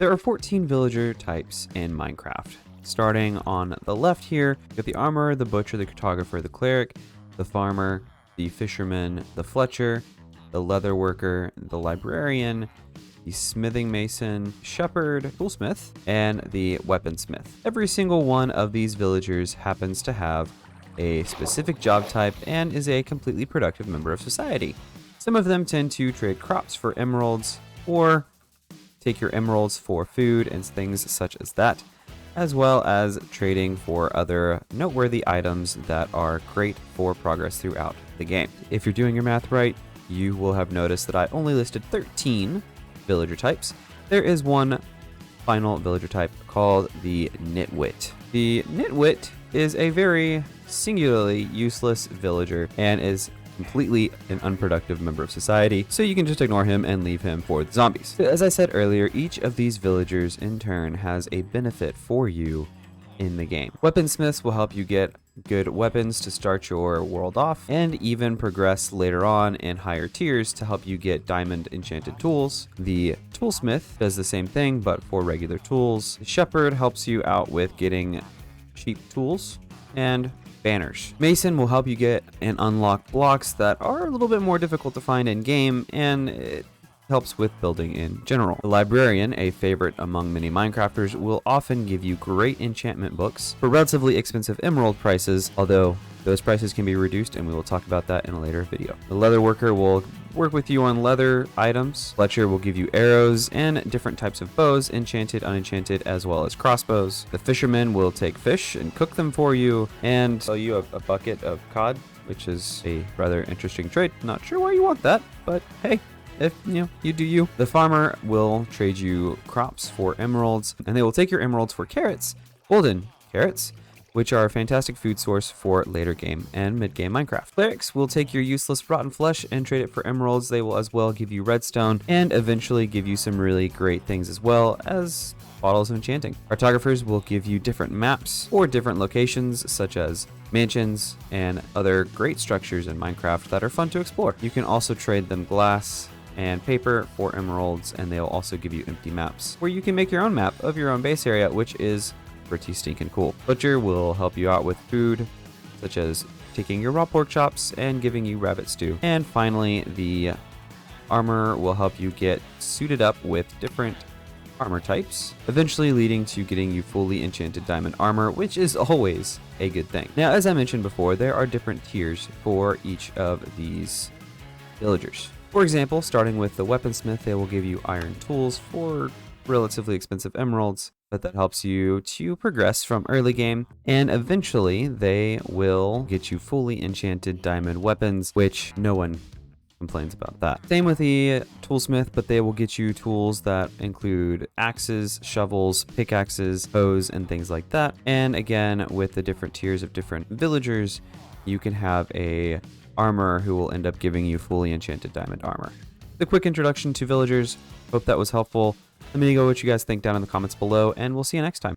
There are 14 villager types in Minecraft. Starting on the left here, you got the armorer, the butcher, the cartographer, the cleric, the farmer, the fisherman, the fletcher, the leather worker, the librarian, the smithing mason, shepherd, toolsmith, and the weaponsmith. Every single one of these villagers happens to have a specific job type and is a completely productive member of society. Some of them tend to trade crops for emeralds or take your emeralds for food and things such as that, as well as trading for other noteworthy items that are great for progress throughout the game. If you're doing your math right, you will have noticed that I only listed 13 villager types. There is one final villager type called the nitwit. The nitwit is a very singularly useless villager and is completely an unproductive member of society, so you can just ignore him and leave him for the zombies. As I said earlier, each of these villagers in turn has a benefit for you in the game. Weaponsmiths will help you get good weapons to start your world off and even progress later on in higher tiers to help you get diamond enchanted tools. The toolsmith does the same thing but for regular tools. The shepherd helps you out with getting cheap tools and banners. Mason will help you get and unlock blocks that are a little bit more difficult to find in game, and it helps with building in general. The librarian, a favorite among many Minecrafters, will often give you great enchantment books for relatively expensive emerald prices, although those prices can be reduced, and we will talk about that in a later video. The leather worker will work with you on leather items. Fletcher will give you arrows and different types of bows, enchanted, unenchanted, as well as crossbows. The fisherman will take fish and cook them for you and sell you a bucket of cod, which is a rather interesting trade. Not sure why you want that, but hey, if you do you. The farmer will trade you crops for emeralds, and they will take your emeralds for carrots, golden carrots, which are a fantastic food source for later game and mid-game Minecraft. Clerics will take your useless rotten flesh and trade it for emeralds. They will as well give you redstone and eventually give you some really great things as well as bottles of enchanting. Cartographers will give you different maps or different locations such as mansions and other great structures in Minecraft that are fun to explore. You can also trade them glass and paper for emeralds, and they'll also give you empty maps where you can make your own map of your own base area, which is pretty stinking cool. Butcher will help you out with food, such as taking your raw pork chops and giving you rabbit stew. And finally, the armor will help you get suited up with different armor types, eventually leading to getting you fully enchanted diamond armor, which is always a good thing. Now, as I mentioned before, there are different tiers for each of these villagers. For example, starting with the weaponsmith, they will give you iron tools for relatively expensive emeralds, but that helps you to progress from early game, and eventually they will get you fully enchanted diamond weapons, which no one complains about that. Same with the toolsmith, but they will get you tools that include axes, shovels, pickaxes, bows, and things like that. And again, with the different tiers of different villagers, you can have a armorer who will end up giving you fully enchanted diamond armor. The quick introduction to villagers. Hope that was helpful. Let me know what you guys think down in the comments below, and we'll see you next time.